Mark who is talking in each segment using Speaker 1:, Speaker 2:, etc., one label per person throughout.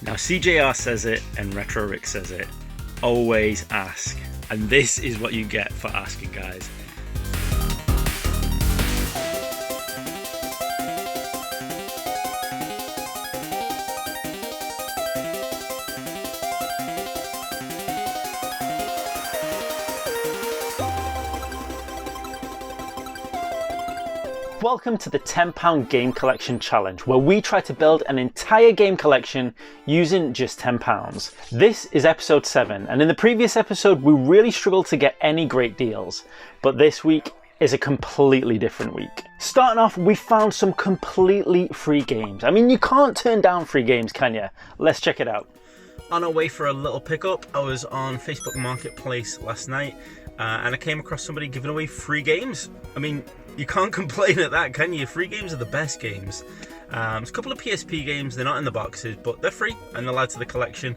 Speaker 1: Now SeeJayAre says it and Retro Rick says it, always ask. And this is what you get for asking, guys. Welcome to the £10 Game Collection Challenge, where we try to build an entire game collection using just £10. This is episode 7, and in the previous episode we really struggled to get any great deals, but this week is a completely different week. Starting off, we found some completely free games. I mean, you can't turn down free games, can you? Let's check it out. On our way for a little pickup, I was on Facebook Marketplace last night, and I came across somebody giving away free games. I mean, you can't complain at that, can you? Free games are the best games. There's a couple of PSP games, they're not in the boxes, but they're free and they'll add to the collection.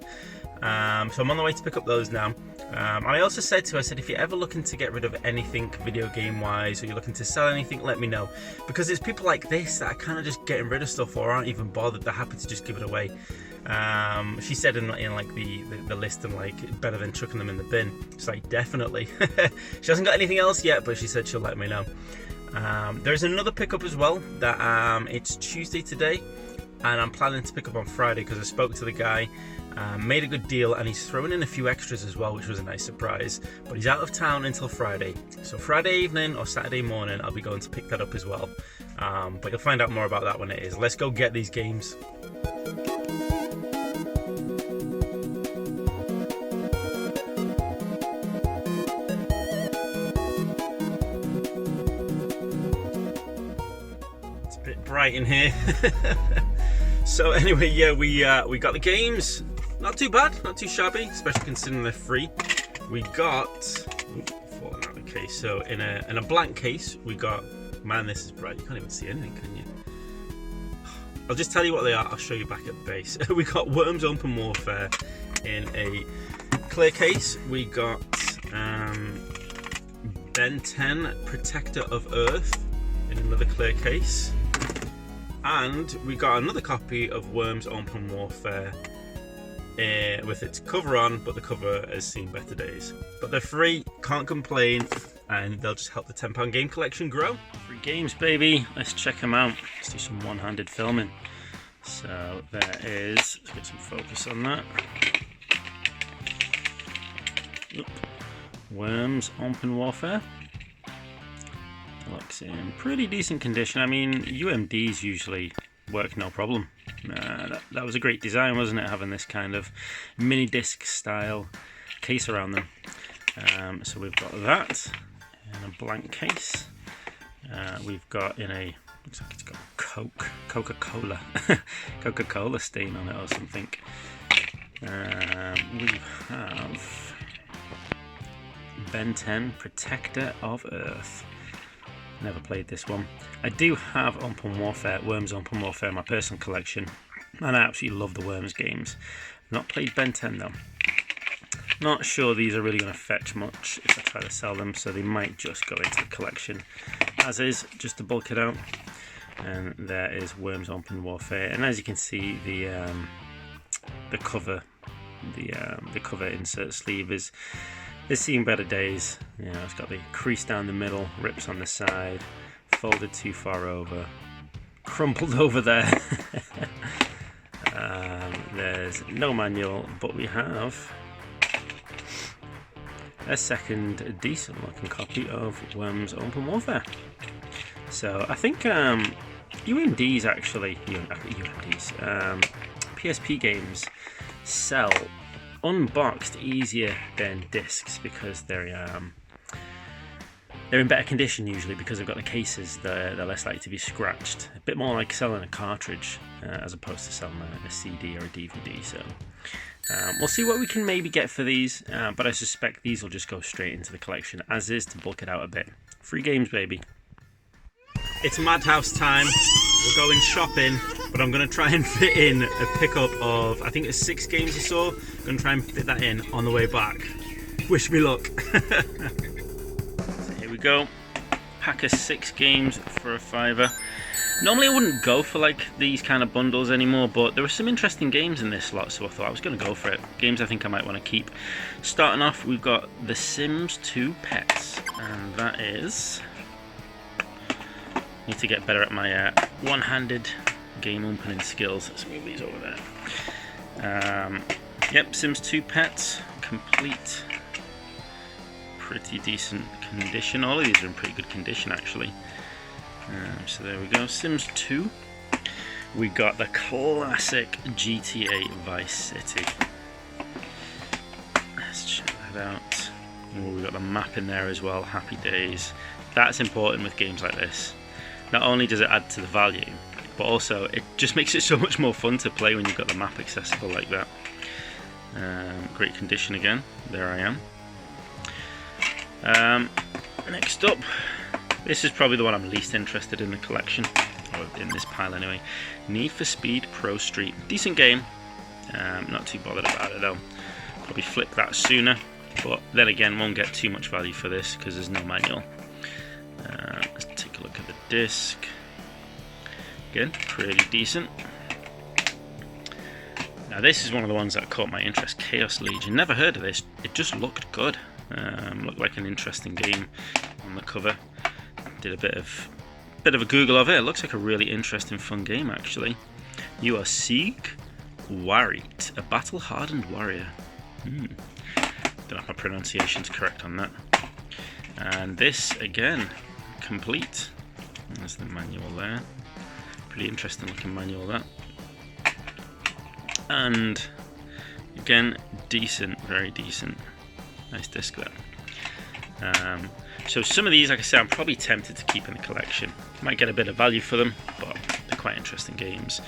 Speaker 1: So I'm on the way to pick up those now. And I also said to her, I said, if you're ever looking to get rid of anything video game wise, or you're looking to sell anything, let me know. Because there's people like this that are kind of just getting rid of stuff or aren't even bothered, they're happy to just give it away. She said in like the list, and like, better than chucking them in the bin. It's like, definitely. She hasn't got anything else yet, but she said she'll let me know. There's another pickup as well that it's Tuesday today, and I'm planning to pick up on Friday because I spoke to the guy, made a good deal, and he's throwing in a few extras as well, which was a nice surprise. But he's out of town until Friday, so Friday evening or Saturday morning I'll be going to pick that up as well. But you'll find out more about that when it is. Let's go get these games. Bright in here. So anyway, yeah, we got the games. Not too bad, not too shabby, especially considering they're free. We got falling out of the case. So in a blank case, we got, man, this is bright. You can't even see anything, can you? I'll just tell you what they are. I'll show you back at base. We got Worms Open Warfare in a clear case. We got Ben 10 Protector of Earth in another clear case. And we got another copy of Worms Open Warfare with its cover on, but the cover has seen better days. But they're free, can't complain, and they'll just help the £10 game collection grow. Free games, baby. Let's check them out. Let's do some one-handed filming. So there is, let's get some focus on that. Oop. Worms Open Warfare. Looks in pretty decent condition. I mean, UMDs usually work no problem. That was a great design, wasn't it, having this kind of mini disc style case around them. So we've got that in a blank case. We've got in a, looks like it's got Coca-Cola Coca-Cola stain on it or something. We have Ben 10 Protector of Earth. Never played this one. I do have Worms Open Warfare in my personal collection, and I absolutely love the Worms games. Not played Ben 10 though. Not sure these are really going to fetch much if I try to sell them, so they might just go into the collection as is, just to bulk it out. And there is Worms Open Warfare, and as you can see, the cover insert sleeve is seen better days. You know, it's got the crease down the middle, rips on the side, folded too far over, crumpled over there. There's no manual, but we have a second decent looking copy of Worms Open Warfare. So I think UMDs actually, PSP games sell unboxed easier than discs because they're in better condition usually, because they've got the cases. They're less likely to be scratched. A bit more like selling a cartridge as opposed to selling a CD or a DVD. So we'll see what we can maybe get for these, but I suspect these will just go straight into the collection as is, to bulk it out a bit. Free games, baby. It's Madhouse time. We're going shopping, but I'm going to try and fit in a pickup of, I think it's 6 games or so. I'm going to try and fit that in on the way back. Wish me luck. So here we go. Pack of 6 games for a £5. Normally I wouldn't go for like these kind of bundles anymore, but there were some interesting games in this lot, so I thought I was going to go for it. Games I think I might want to keep. Starting off, we've got The Sims 2 Pets, and that is... Need to get better at my one-handed game opening skills. Let's move these over there. Yep, Sims 2 Pets, complete. Pretty decent condition. All of these are in pretty good condition actually. So there we go, Sims 2. We got the classic GTA Vice City. Let's check that out. Oh, we got the map in there as well, happy days. That's important with games like this. Not only does it add to the value, but also it just makes it so much more fun to play when you've got the map accessible like that. Great condition again, there I am. Next up, this is probably the one I'm least interested in the collection, or in this pile anyway. Need for Speed Pro Street. Decent game, not too bothered about it though. Probably flip that sooner, but then again won't get too much value for this because there's no manual. Let's take a look at the disc. Again, pretty decent. Now this is one of the ones that caught my interest, Chaos Legion. Never heard of this, it just looked good. Looked like an interesting game on the cover. Did a bit of a Google of it. It looks like a really interesting, fun game actually. You are SeeJayAre, a battle-hardened warrior. Don't know if my pronunciation's correct on that. And this again, complete. There's the manual there. Pretty interesting looking manual that. And again, decent, very decent. Nice disc there. So some of these, like I said, I'm probably tempted to keep in the collection. Might get a bit of value for them, but they're quite interesting games.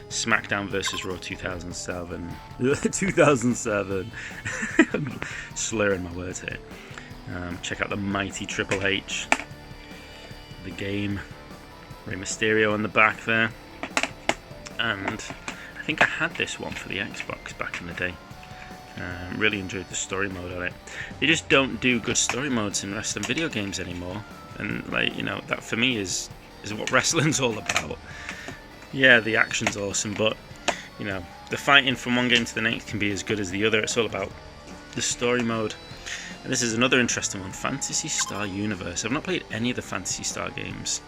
Speaker 1: SmackDown vs. Raw 2007. 2007. I'm slurring my words here. Check out the mighty Triple H. The game. Rey Mysterio on the back there. And I think I had this one for the Xbox back in the day. Really enjoyed the story mode on it. They just don't do good story modes in wrestling video games anymore, and like, you know, that for me is what wrestling's all about. Yeah, the action's awesome, but you know, the fighting from one game to the next can be as good as the other. It's all about the story mode. And this is another interesting one, Phantasy Star Universe. I've not played any of the Phantasy Star games.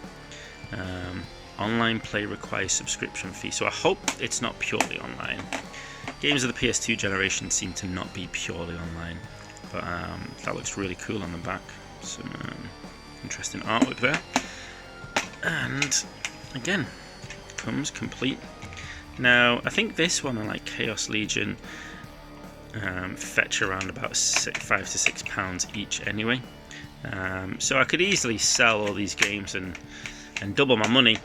Speaker 1: Online play requires subscription fee, so I hope it's not purely online. Games of the PS2 generation seem to not be purely online, but that looks really cool on the back. Some interesting artwork there. And again, comes complete. Now, I think this one and like Chaos Legion fetch around about £5 to £6 each anyway. So I could easily sell all these games and double my money,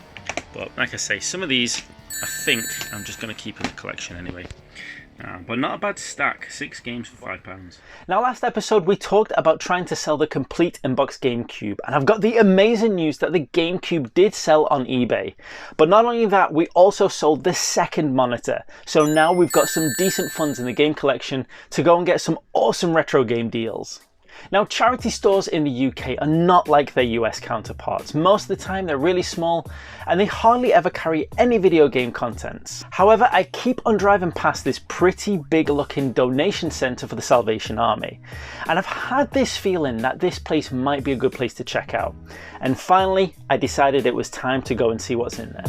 Speaker 1: but like I say, some of these I think I'm just going to keep in the collection anyway. But not a bad stack, 6 games for £5.
Speaker 2: Now, last episode we talked about trying to sell the complete inbox GameCube, and I've got the amazing news that the GameCube did sell on eBay. But not only that, we also sold the second monitor, so now we've got some decent funds in the game collection to go and get some awesome retro game deals. Now, charity stores in the UK are not like their US counterparts. Most of the time they're really small and they hardly ever carry any video game contents. However, I keep on driving past this pretty big looking donation centre for the Salvation Army, and I've had this feeling that this place might be a good place to check out. And finally, I decided it was time to go and see what's in there.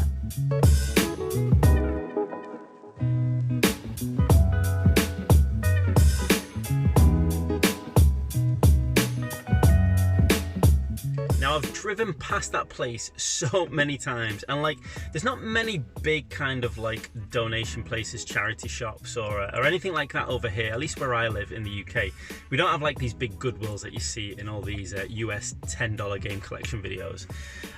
Speaker 1: Now, I've driven past that place so many times, and like, there's not many big kind of like donation places, charity shops or anything like that over here, at least where I live in the UK. We don't have like these big Goodwills that you see in all these US $10 game collection videos.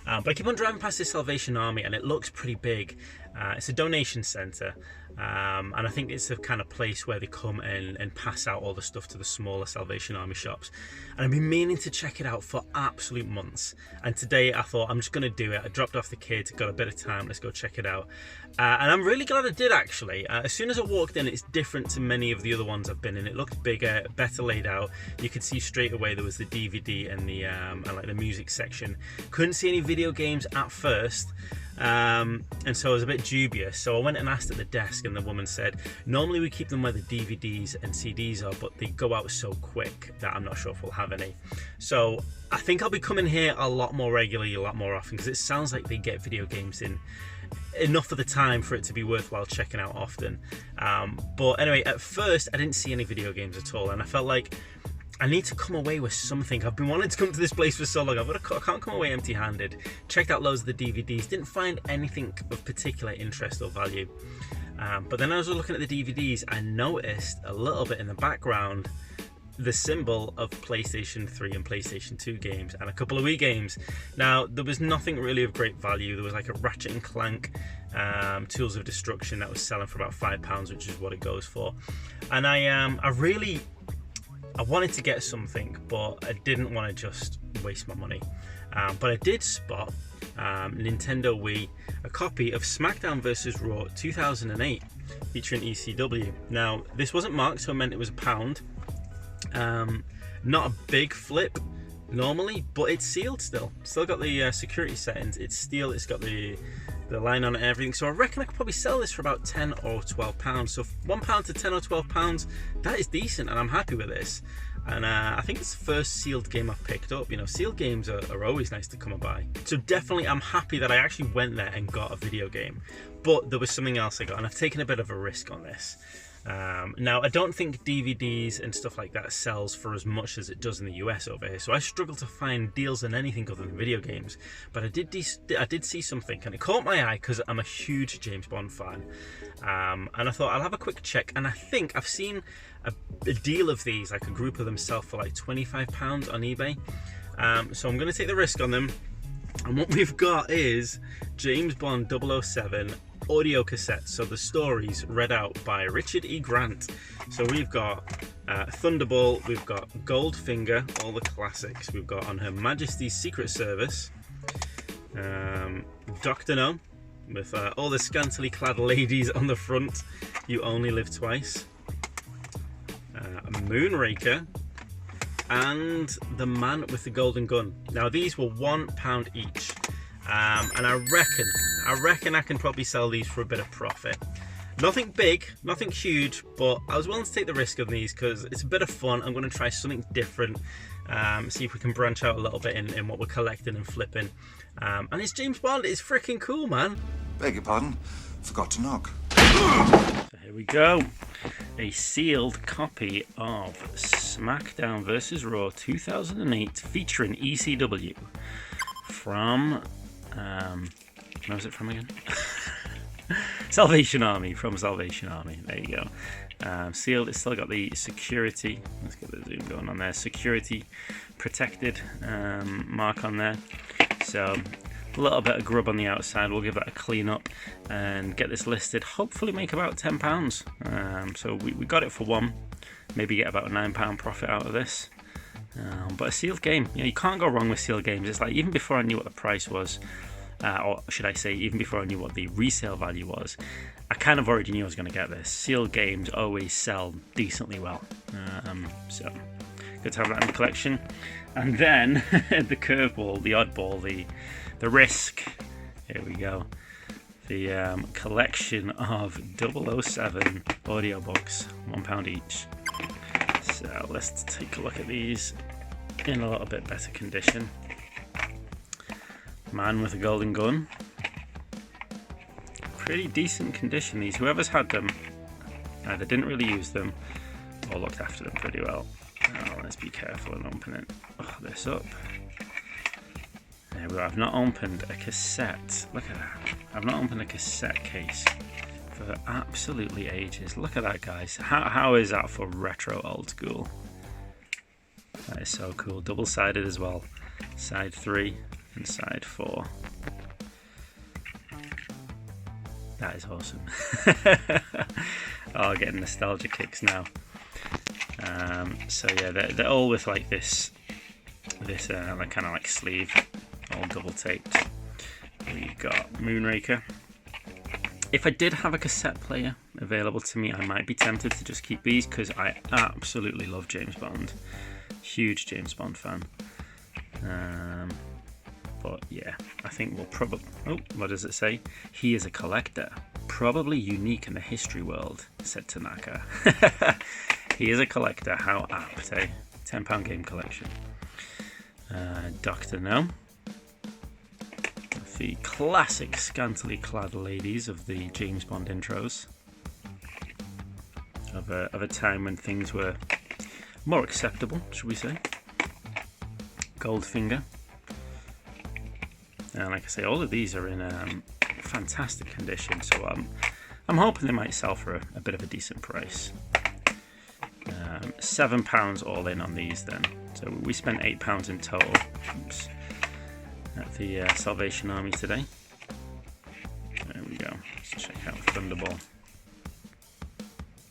Speaker 1: But I keep on driving past this Salvation Army and it looks pretty big. It's a donation centre, and I think it's the kind of place where they come and pass out all the stuff to the smaller Salvation Army shops. And I've been meaning to check it out for absolute months, and today I thought I'm just going to do it. I dropped off the kids, got a bit of time, let's go check it out. And I'm really glad I did actually. As soon as I walked in, it's different to many of the other ones I've been in. It looked bigger, better laid out. You could see straight away there was the DVD and the and like the music section. Couldn't see any video games at first.
Speaker 2: And so I was a bit dubious. So I went and asked at the desk, and the woman said, normally we keep them where the DVDs and CDs are, but they go out so quick that I'm not sure if we'll have any. So I think I'll be coming here a lot more regularly, a lot more often, because it sounds like they get video games in enough of the time for it to be worthwhile checking out often. But anyway, at first I didn't see any video games at all, and I felt like I need to come away with something. I've been wanting to come to this place for so long. I can't come away empty-handed. Checked out loads of the DVDs, didn't find anything of particular interest or value. But then as I was looking at the DVDs, I noticed a little bit in the background the symbol of PlayStation 3 and PlayStation 2 games and a couple of Wii games. Now, there was nothing really of great value. There was like a Ratchet and Clank Tools of Destruction that was selling for about £5, which is what it goes for. And I wanted to get something, but I didn't want to just waste my money. But I did spot Nintendo Wii, a copy of SmackDown vs. Raw 2008 featuring ECW. Now, this wasn't marked, so it meant it was £1. Not a big flip normally, but it's sealed still. Still got the security settings. It's steel, it's got the line on it and everything. So I reckon I could probably sell this for about £10 or £12. So £1 to £10 or £12, that is decent, and I'm happy with this. And I think it's the first sealed game I've picked up. You know, sealed games are always nice to come by. So definitely I'm happy that I actually went there and got a video game. But there was something else I got, and I've taken a bit of a risk on this. Now, I don't think DVDs and stuff like that sells for as much as it does in the US over here, so I struggle to find deals on anything other than video games. But I did see something, and it caught my eye because I'm a huge James Bond fan. And I thought I'll have a quick check, and I think I've seen a deal of these, like a group of them, sell for like £25 on eBay. So I'm going to take the risk on them. And what we've got is James Bond 007 audio cassettes, so the stories read out by Richard E. Grant. So we've got Thunderball, we've got Goldfinger, all the classics. We've got On Her Majesty's Secret Service, Dr. No, with all the scantily clad ladies on the front, You Only Live Twice, Moonraker, and The Man with the Golden Gun. Now these were £1 each, and I reckon I can probably sell these for a bit of profit. Nothing big, nothing huge, but I was willing to take the risk on these because it's a bit of fun. I'm going to try something different, see if we can branch out a little bit in what we're collecting and flipping. And it's James Bond. It's freaking cool, man.
Speaker 3: Beg your pardon, forgot to knock.
Speaker 2: So here we go. A sealed copy of SmackDown vs. Raw 2008 featuring ECW from, where was it from again? Salvation Army, from Salvation Army. There you go. Sealed. It's still got the security. Let's get the zoom going on there. Security protected mark on there. So a little bit of grub on the outside. We'll give that a clean up and get this listed. Hopefully make about £10. So we got it for £1. Maybe get about a £9 profit out of this. But a sealed game, you know, you can't go wrong with sealed games. It's like, even before I knew what the price was, or should I say, even before I knew what the resale value was, I kind of already knew I was going to get this. Sealed games always sell decently well. So good to have that in the collection. And then the curveball, the oddball, the risk. Here we go. The collection of 007 audiobooks, £1 each. So let's take a look at these in a little bit better condition. Man with a Golden Gun. Pretty decent condition, these. Whoever's had them either didn't really use them or looked after them pretty well. Now, let's be careful and open it. Oh, this up. There we go. I've not opened a cassette. Look at that. I've not opened a cassette case for absolutely ages. Look at that, guys. How is that for retro old school? That is so cool. Double-sided as well. Side 3 and side 4. That is awesome. Oh, getting nostalgia kicks now. So yeah, they're all with like this like kind of like sleeve, all double taped. We've got Moonraker. If I did have a cassette player available to me, I might be tempted to just keep these because I absolutely love James Bond. Huge James Bond fan. But yeah, I think we'll probably... Oh, what does it say? He is a collector. Probably unique in the history world, said Tanaka. He is a collector. How apt, eh? £10 game collection. Dr. No. The classic scantily clad ladies of the James Bond intros. Of a time when things were more acceptable, should we say. Goldfinger. And like I say, all of these are in fantastic condition, so I'm hoping they might sell for a bit of a decent price. £7 all in on these then. So we spent £8 in total. Oops. At the Salvation Army today. There we go. Let's check out Thunderball.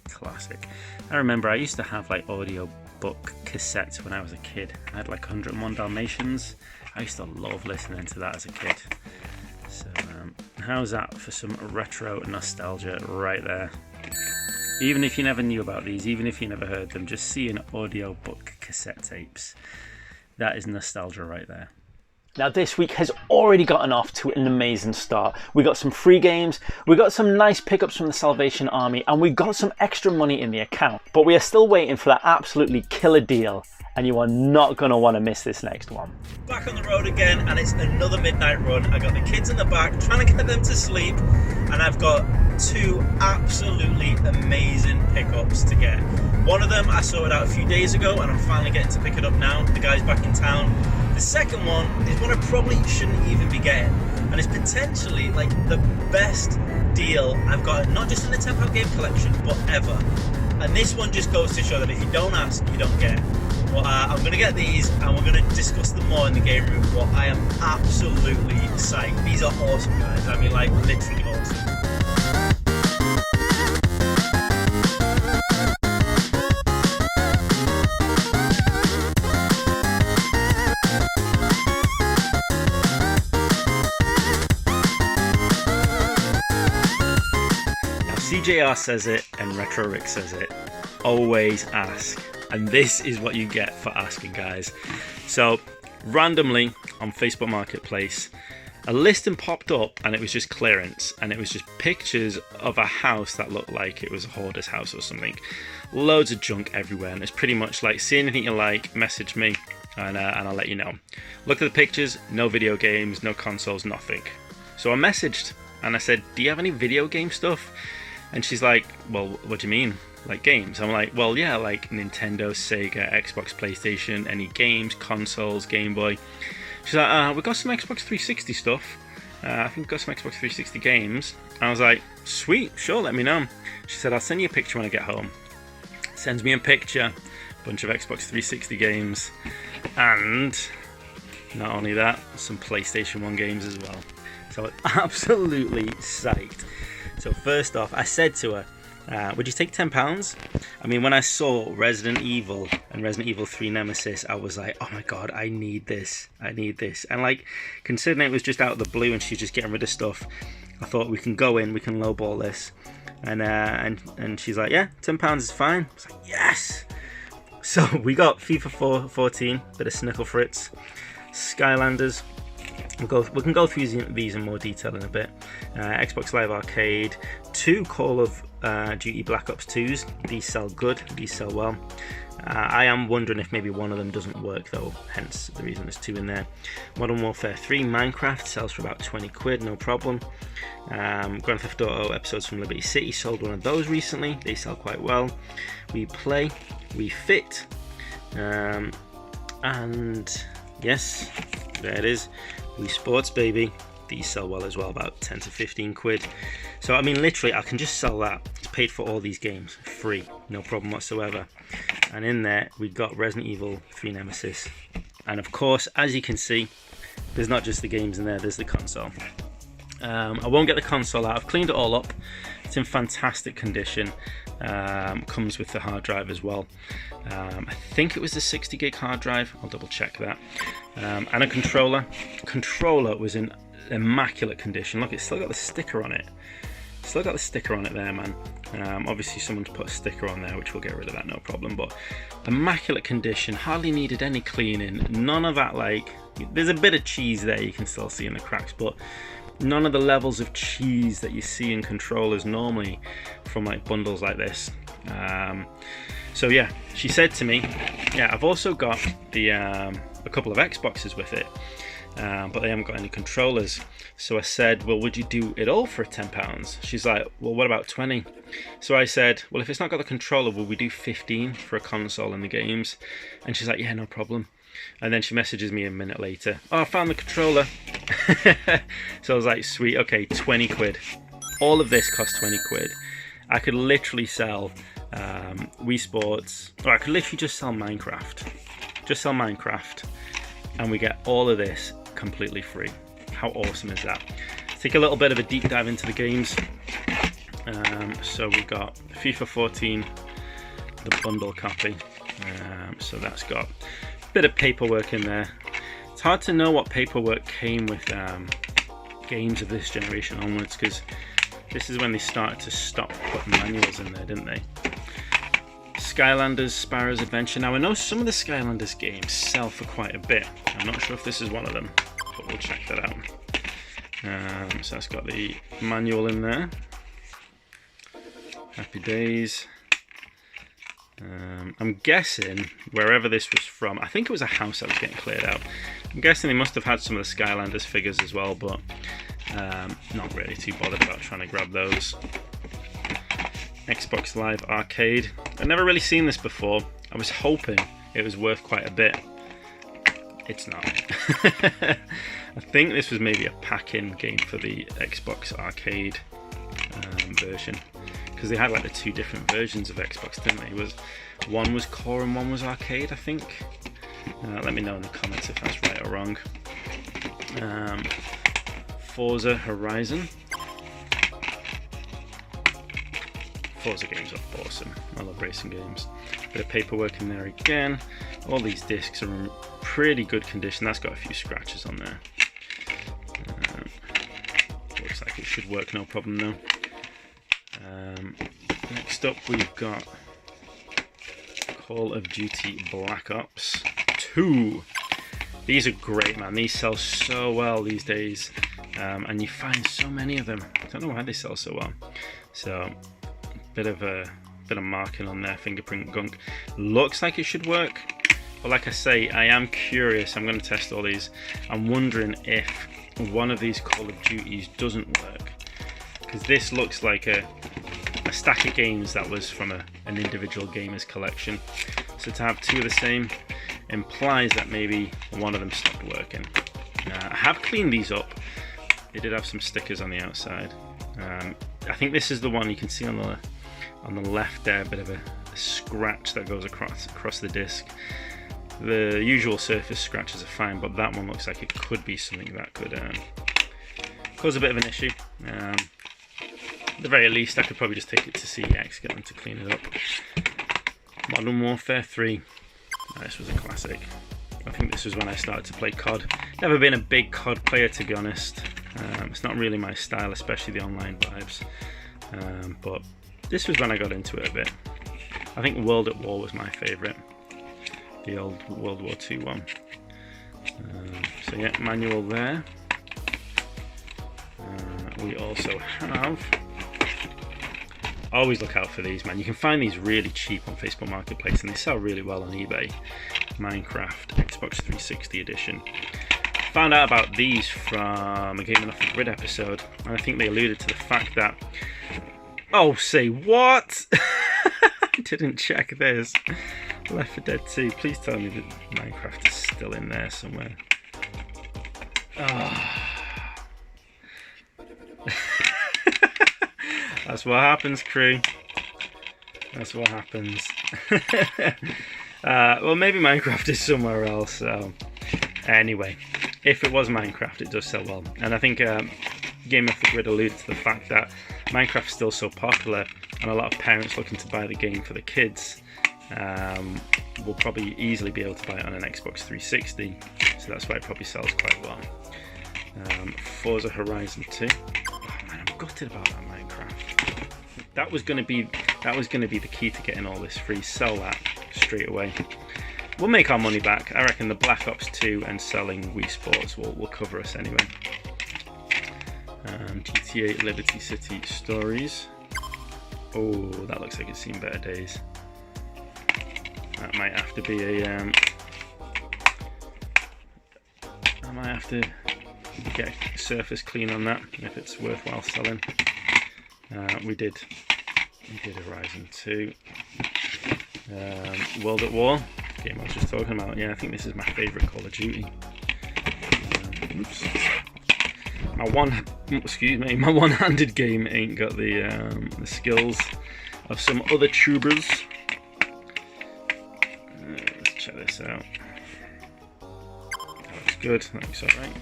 Speaker 2: Classic. I remember I used to have like audio book cassettes when I was a kid. I had like 101 Dalmatians. I used to love listening to that as a kid. So how's that for some retro nostalgia right there? Even if you never knew about these, even if you never heard them, just seeing audio book cassette tapes, that is nostalgia right there.
Speaker 1: Now this week has already gotten off to an amazing start. We got some free games, we got some nice pickups from the Salvation Army, and we got some extra money in the account. But we are still waiting for that absolutely killer deal, and you are not going to want to miss this next one.
Speaker 2: Back on the road again, and it's another midnight run. I got the kids in the back, trying to get them to sleep, and I've got two absolutely amazing pickups to get. One of them I sorted out a few days ago, and I'm finally getting to pick it up now. The guy's back in town. The second one is one I probably shouldn't even be getting, and it's potentially like the best deal I've got, not just in the £10 game collection, but ever. And this one just goes to show that if you don't ask, you don't get. Well, I'm going to get these, and we're going to discuss them more in the game room, but I am absolutely psyched. These are awesome, guys. I mean, like, literally awesome. SeeJayAre says it and Retro Rick says it. Always ask. And this is what you get for asking, guys. So, randomly on Facebook Marketplace, a listing popped up and it was just clearance. And it was just pictures of a house that looked like it was a hoarder's house or something. Loads of junk everywhere. And it's pretty much like, see anything you like, message me and I'll let you know. Look at the pictures, no video games, no consoles, nothing. So I messaged and I said, do you have any video game stuff? And she's like, well, what do you mean? Like games? I'm like, well, yeah, like Nintendo, Sega, Xbox, PlayStation, any games, consoles, Game Boy. She's like, we've got some Xbox 360 stuff. I think we've got some Xbox 360 games. I was like, sweet, sure, let me know. She said, I'll send you a picture when I get home. Sends me a picture, bunch of Xbox 360 games, and not only that, some PlayStation 1 games as well. So absolutely psyched. So first off, I said to her, would you take £10? I mean, when I saw Resident Evil and Resident Evil 3 Nemesis, I was like, oh my god, I need this. I need this. And like, considering it was just out of the blue and she's just getting rid of stuff, I thought we can go in, we can lowball this. And she's like, yeah, £10 is fine. I was like, yes! So we got FIFA 14, bit of Snickle Fritz, Skylanders. We can go through these in more detail in a bit. Xbox Live Arcade, 2 Call of Duty Black Ops 2s. These sell good, these sell well. I am wondering if maybe one of them doesn't work though, hence the reason there's 2 in there. Modern Warfare 3 Minecraft sells for about 20 quid, no problem. Grand Theft Auto episodes from Liberty City, sold one of those recently, they sell quite well. We Play, We Fit, and yes, there it is. Wii Sports, baby. These sell well as well, about 10 to 15 quid. So, I mean, literally, I can just sell that. It's paid for all these games. Free. No problem whatsoever. And in there, we got Resident Evil 3 Nemesis. And of course, as you can see, there's not just the games in there, there's the console. I won't get the console out. I've cleaned it all up. It's in fantastic condition. Comes with the hard drive as well. I think it was the 60 gig hard drive. I'll double check that. And a controller. Controller was in immaculate condition. Look, it's still got the sticker on it. Still got the sticker on it there, man. Obviously someone's put a sticker on there, which we'll get rid of that, no problem, but immaculate condition, hardly needed any cleaning, none of that, like, there's a bit of cheese there you can still see in the cracks, but none of the levels of cheese that you see in controllers normally from like bundles like this. So yeah, she said to me, yeah, I've also got the a couple of Xboxes with it, but they haven't got any controllers. So I said, well, would you do it all for £10? She's like, well, what about 20? So I said, well, if it's not got the controller, will we do 15 for a console and the games? And she's like, yeah, no problem. And then she messages me a minute later, oh, I found the controller. So I was like, sweet, okay, 20 quid. All of this cost 20 quid. I could literally sell Wii Sports, or I could literally just sell Minecraft. Just sell Minecraft, and we get all of this completely free. How awesome is that? Let's take a little bit of a deep dive into the games. So we got FIFA 14, the bundle copy. So that's got a bit of paperwork in there. It's hard to know what paperwork came with games of this generation onwards, because this is when they started to stop putting manuals in there, didn't they? Skylanders, Sparrow's Adventure. Now I know some of the Skylanders games sell for quite a bit. I'm not sure if this is one of them, but we'll check that out. So that's got the manual in there. Happy Days. I'm guessing wherever this was from, I think it was a house that was getting cleared out. I'm guessing they must have had some of the Skylanders figures as well, but not really too bothered about trying to grab those. Xbox Live Arcade. I've never really seen this before. I was hoping it was worth quite a bit. It's not. I think this was maybe a pack-in game for the Xbox Arcade version, because they had like the two different versions of Xbox, didn't they? One was core and one was arcade, I think. Let me know in the comments if that's right or wrong. Forza Horizon. Forza games are awesome. I love racing games. Bit of paperwork in there again. All these discs are in pretty good condition. That's got a few scratches on there. Looks like it should work, no problem though. Next up we've got Call of Duty Black Ops 2. These are great, man. These sell so well these days, and you find so many of them. I don't know why they sell so well. So bit of marking on there, fingerprint gunk. Looks like it should work, but like I say, I am curious. I'm going to test all these. I'm wondering if one of these Call of Duties doesn't work, because this looks like a stack of games that was from an individual gamer's collection. So to have two of the same implies that maybe one of them stopped working. I have cleaned these up. They did have some stickers on the outside. I think this is the one you can see on the left there, a bit of a scratch that goes across the disc. The usual surface scratches are fine, but that one looks like it could be something that could cause a bit of an issue. At the very least, I could probably just take it to CEX, get them to clean it up. Modern Warfare 3. This was a classic. I think this was when I started to play COD. Never been a big COD player, to be honest. It's not really my style, especially the online vibes. But this was when I got into it a bit. I think World at War was my favourite. The old World War II one. So yeah, manual there. We also have... Always look out for these, man. You can find these really cheap on Facebook Marketplace, and they sell really well on eBay. Minecraft Xbox 360 edition. Found out about these from a Gaming Off the Grid episode, and I think they alluded to the fact that... Oh, say what? I didn't check this. Left 4 Dead 2. Please tell me that Minecraft is still in there somewhere. Oh. That's what happens, crew. That's what happens. Well, maybe Minecraft is somewhere else. So, anyway, if it was Minecraft, it does sell well. And I think Game Off the Grid alluded to the fact that Minecraft's still so popular, and a lot of parents looking to buy the game for the kids will probably easily be able to buy it on an Xbox 360. So that's why it probably sells quite well. Forza Horizon 2. Oh man, I'm gutted about that Minecraft. That was going to be the key to getting all this free. Sell that straight away. We'll make our money back. I reckon the Black Ops 2 and selling Wii Sports will cover us anyway. GTA Liberty City Stories. Oh, that looks like it's seen better days. That might have to be a. I might have to get surface clean on that if it's worthwhile selling. We did Horizon 2. World at War, game I was just talking about. Yeah, I think this is my favourite Call of Duty. Oops. My one-handed game ain't got the skills of some other tubers. Let's check this out. That looks good. That looks alright.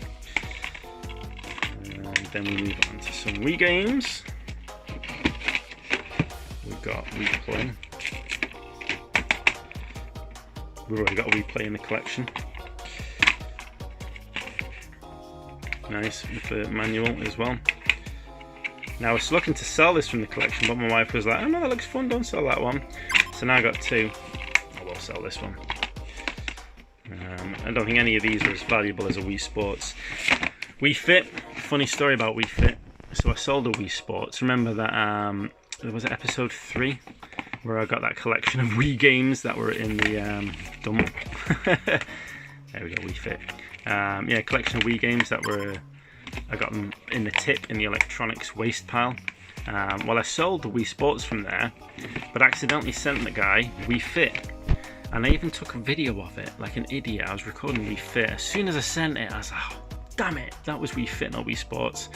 Speaker 2: And then we move on to some Wii games. We've got Wii Play. We've already got a Wii Play in the collection. Nice, with the manual as well. Now I was looking to sell this from the collection, but my wife was like, oh no, that looks fun, don't sell that one. So now I got two. I will sell this one. I don't think any of these are as valuable as a Wii Sports. Wii Fit, funny story about Wii Fit. So I sold a Wii Sports. Remember that, was it episode 3? Where I got that collection of Wii games that were in the dump. There we go, Wii Fit. Yeah, collection of Wii games that were, I got them in the tip in the electronics waste pile. Well, I sold the Wii Sports from there, but accidentally sent the guy Wii Fit. And I even took a video of it, like an idiot. I was recording Wii Fit. As soon as I sent it, I was like, oh, damn it, that was Wii Fit, not Wii Sports.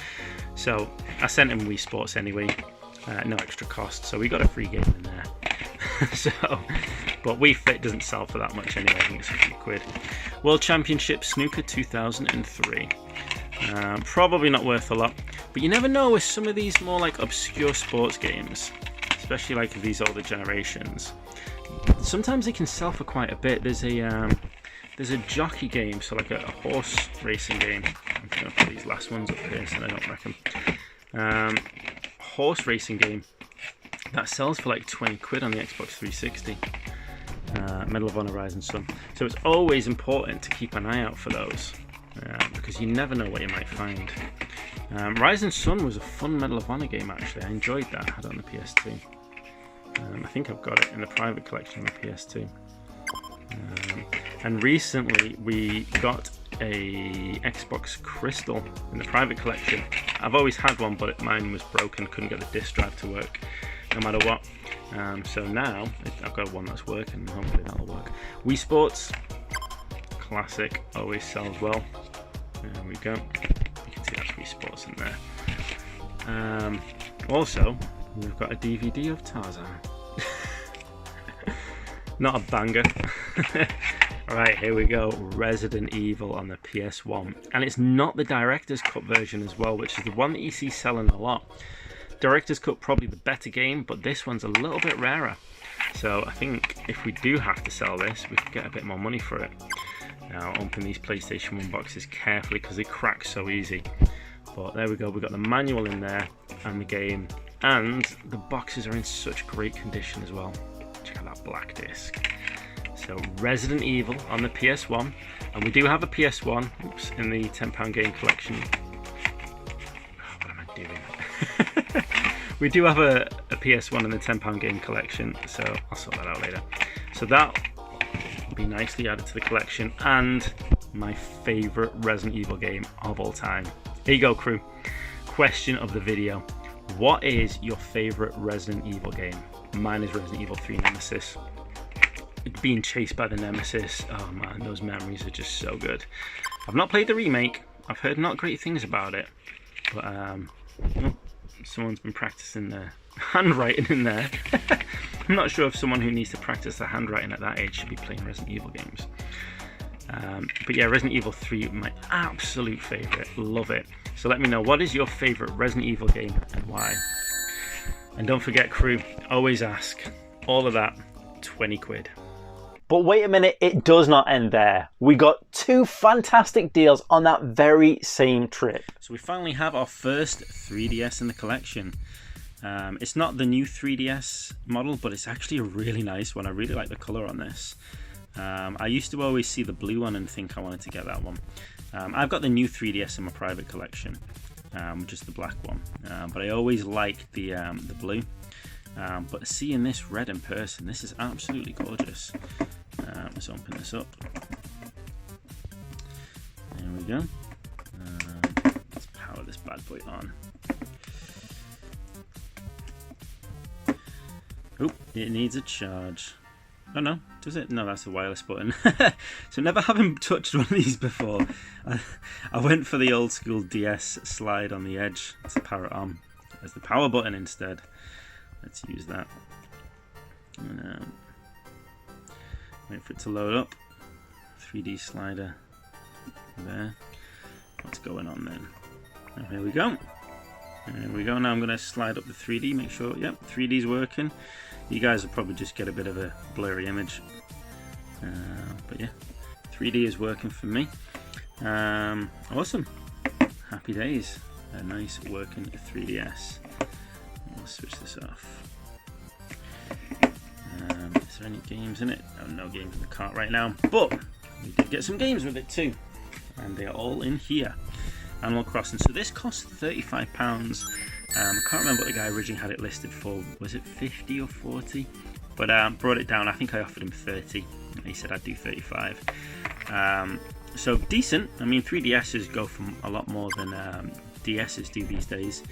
Speaker 2: So I sent him Wii Sports anyway, no extra cost. So we got a free game in there. But Wii Fit doesn't sell for that much anyway. I think it's a few quid. World Championship Snooker 2003. Probably not worth a lot, but you never know with some of these more like obscure sports games, especially like these older generations. Sometimes they can sell for quite a bit. There's a jockey game, so like a horse racing game. I'm going to put these last ones up here, so I don't reckon. Horse racing game that sells for like 20 quid on the Xbox 360. Medal of Honor Rising Sun. So it's always important to keep an eye out for those, because you never know what you might find. Rising Sun was a fun Medal of Honor game actually. I enjoyed that. I had it on the PS2. I think I've got it in the private collection on the PS2. And recently we got a Xbox Crystal in the private collection. I've always had one, but mine was broken, couldn't get the disc drive to work no matter what. So now I've got one that's working, and hopefully that'll work. Wii Sports, classic, always sells well. There we go. You can see that's Wii Sports in there. Also, we've got a DVD of Tarzan. Not a banger. Alright, here we go. Resident Evil on the PS1. And it's not the Director's Cut version as well, which is the one that you see selling a lot. Director's Cut probably the better game, but this one's a little bit rarer. So I think if we do have to sell this, we could get a bit more money for it. Now open these PlayStation 1 boxes carefully because they crack so easy. But there we go, we've got the manual in there and the game. And the boxes are in such great condition as well. Check out that black disc. So Resident Evil on the PS1, and we do have a PS1 in the £10 game collection. Oh, what am I doing? We do have a PS1 in the £10 game collection, so I'll sort that out later. So that will be nicely added to the collection, and my favourite Resident Evil game of all time. Here you go, crew. Question of the video. What is your favourite Resident Evil game? Mine is Resident Evil 3 Nemesis. Being chased by the Nemesis, oh man, those memories are just so good. I've not played the remake. I've heard not great things about it, but someone's been practicing their handwriting in there. I'm not sure if someone who needs to practice their handwriting at that age should be playing Resident Evil games. But yeah, Resident Evil 3, my absolute favourite. Love it. So let me know, what is your favourite Resident Evil game and why? And don't forget, crew, always ask. All of that, 20 quid.
Speaker 1: But wait a minute, it does not end there. We got 2 fantastic deals on that very same trip.
Speaker 2: So we finally have our first 3DS in the collection. It's not the new 3DS model, but it's actually a really nice one. I really like the color on this. I used to always see the blue one and think I wanted to get that one. I've got the new 3DS in my private collection, which is the black one, but I always liked the blue. But seeing this red in person, this is absolutely gorgeous. Let's open this up. There we go. Let's power this bad boy on. Oh, it needs a charge. Oh no, does it? No, that's the wireless button. So never having touched one of these before, I went for the old school DS slide on the edge to power it on. There's the power button instead. Let's use that. And, wait for it to load up. 3D slider there. What's going on then? Oh, here we go. There we go. Now I'm going to slide up the 3D, make sure, yep, 3D's working. You guys will probably just get a bit of a blurry image. But yeah, 3D is working for me. Awesome. Happy days. A nice working 3DS. I'll switch this off. Is there any games in it? Oh, no games in the cart right now, but we did get some games with it too, and they're all in here. Animal Crossing. So this cost £35. I can't remember what the guy originally had it listed for. Was it 50 or 40? But brought it down. I think I offered him 30. He said I'd do 35. So decent. I mean, 3DSs go for a lot more than DSs do these days.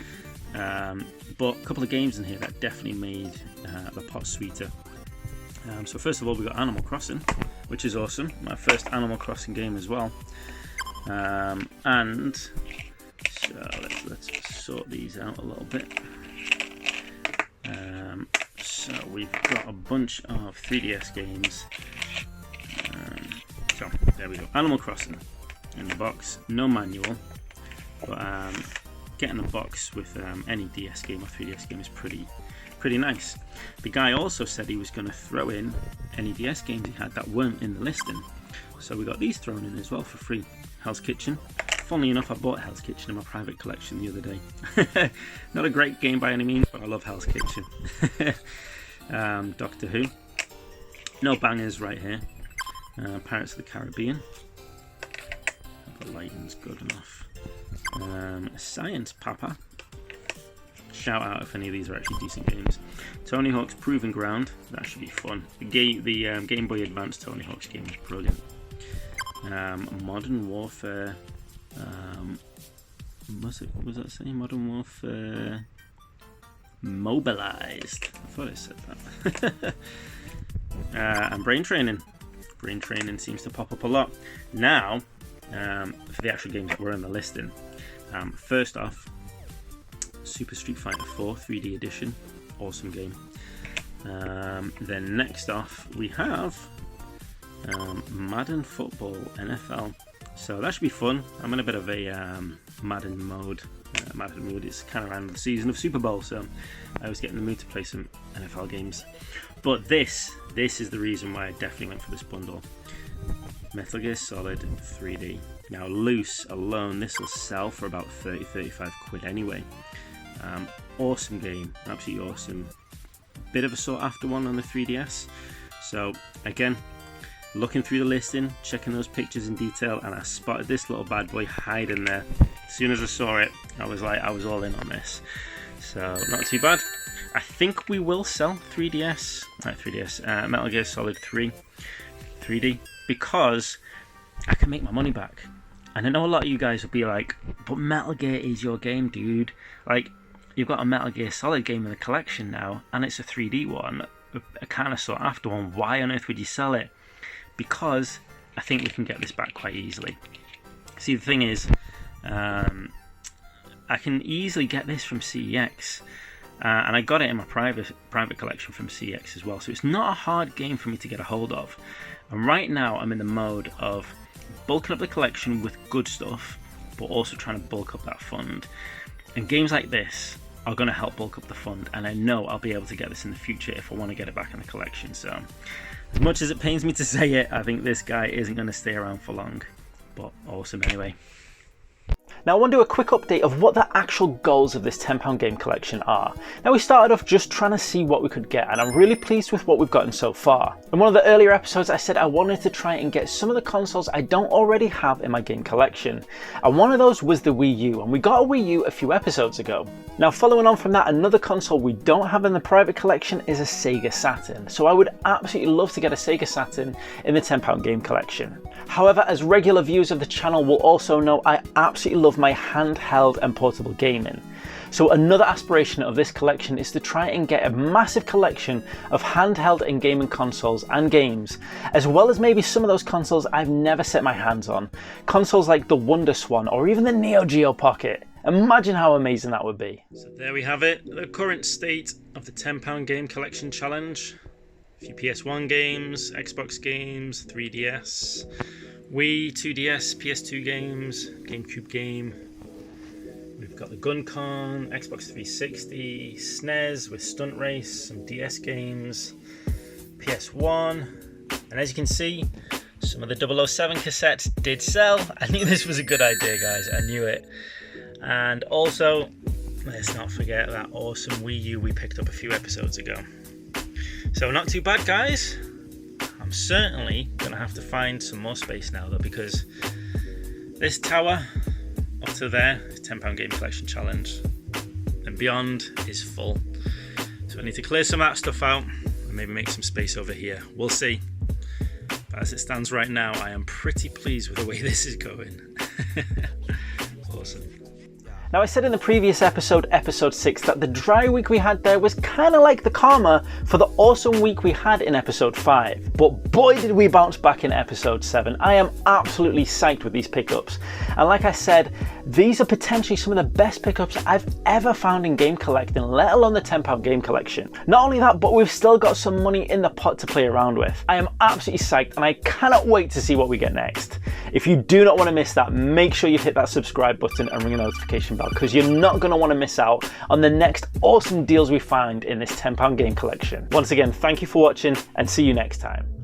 Speaker 2: But a couple of games in here that definitely made the pot sweeter. So first of all, we got Animal Crossing, which is awesome. My first Animal Crossing game as well. And so let's sort these out a little bit. So we've got a bunch of 3DS games. So there we go. Animal Crossing in the box, no manual, but getting a box with any DS game or 3DS game is pretty nice. The guy also said he was going to throw in any DS games he had that weren't in the listing, so we got these thrown in as well for free. Hell's Kitchen. Funnily enough, I bought Hell's Kitchen in my private collection the other day. Not a great game by any means, but I love Hell's Kitchen. Doctor Who. No bangers right here. Pirates of the Caribbean. The lighting's good enough. Science Papa. Shout out if any of these are actually decent games. Tony Hawk's Proving Ground. That should be fun. The Game Boy Advance Tony Hawk's game is brilliant. Modern Warfare. Was that saying Modern Warfare Mobilized? I thought it said that. And Brain Training. Brain Training seems to pop up a lot now. For the actual games that were in the listing. First off, Super Street Fighter 4 3D Edition, awesome game. Then next off we have Madden Football NFL. So that should be fun. I'm in a bit of a Madden mode. Madden mood. It's kind of around the season of Super Bowl, so I was getting in the mood to play some NFL games. But this is the reason why I definitely went for this bundle. Metal Gear Solid 3D. Now loose alone, this will sell for about 30-35 quid anyway. Awesome game, absolutely awesome. Bit of a sought after one on the 3DS. So again, looking through the listing, checking those pictures in detail, and I spotted this little bad boy hiding there. As soon as I saw it, I was all in on this. So not too bad. I think we will sell 3DS, Metal Gear Solid 3D, because I can make my money back. And I know a lot of you guys will be like, but Metal Gear is your game, dude. Like, you've got a Metal Gear Solid game in the collection now, and it's a 3D one, a kind of sought after one. Why on earth would you sell it? Because I think we can get this back quite easily. See, the thing is, I can easily get this from CEX, and I got it in my private collection from CEX as well. So it's not a hard game for me to get a hold of. And right now, I'm in the mode of bulking up the collection with good stuff, but also trying to bulk up that fund. And games like this are going to help bulk up the fund, and I know I'll be able to get this in the future if I want to get it back in the collection. So as much as it pains me to say it, I think this guy isn't going to stay around for long, but awesome anyway. Now I want to do a quick update of what the actual goals of this £10 game collection are. Now we started off just trying to see what we could get, and I'm really pleased with what we've gotten so far. In one of the earlier episodes I said I wanted to try and get some of the consoles I don't already have in my game collection, and one of those was the Wii U, and we got a Wii U a few episodes ago. Now following on from that, another console we don't have in the private collection is a Sega Saturn, so I would absolutely love to get a Sega Saturn in the £10 game collection. However, as regular viewers of the channel will also know, I absolutely love my handheld and portable gaming. So another aspiration of this collection is to try and get a massive collection of handheld and gaming consoles and games, as well as maybe some of those consoles I've never set my hands on. Consoles like the WonderSwan or even the Neo Geo Pocket. Imagine how amazing that would be.
Speaker 1: So there we have it, the current state of the £10 game collection challenge. A few PS1 games, Xbox games, 3DS, Wii, 2DS, PS2 games, GameCube game. We've got the GunCon, Xbox 360, SNES with Stunt Race, some DS games, PS1, and as you can see, some of the 007 cassettes did sell. I knew this was a good idea, guys, I knew it. And also, let's not forget that awesome Wii U we picked up a few episodes ago. So not too bad, guys. I'm certainly going to have to find some more space now though, because this tower up to there is £10 game collection challenge and beyond is full. So I need to clear some of that stuff out and maybe make some space over here. We'll see. But as it stands right now, I am pretty pleased with the way this is going. Awesome.
Speaker 2: Now I said in the previous episode, episode 6, that the dry week we had there was kind of like the karma for the awesome week we had in episode 5. But boy did we bounce back in episode 7. I am absolutely psyched with these pickups. And like I said, these are potentially some of the best pickups I've ever found in game collecting, let alone the £10 game collection. Not only that, but we've still got some money in the pot to play around with. I am absolutely psyched and I cannot wait to see what we get next. If you do not want to miss that, make sure you hit that subscribe button and ring the notification bell, because you're not going to want to miss out on the next awesome deals we find in this £10 game collection. Once again, thank you for watching and see you next time.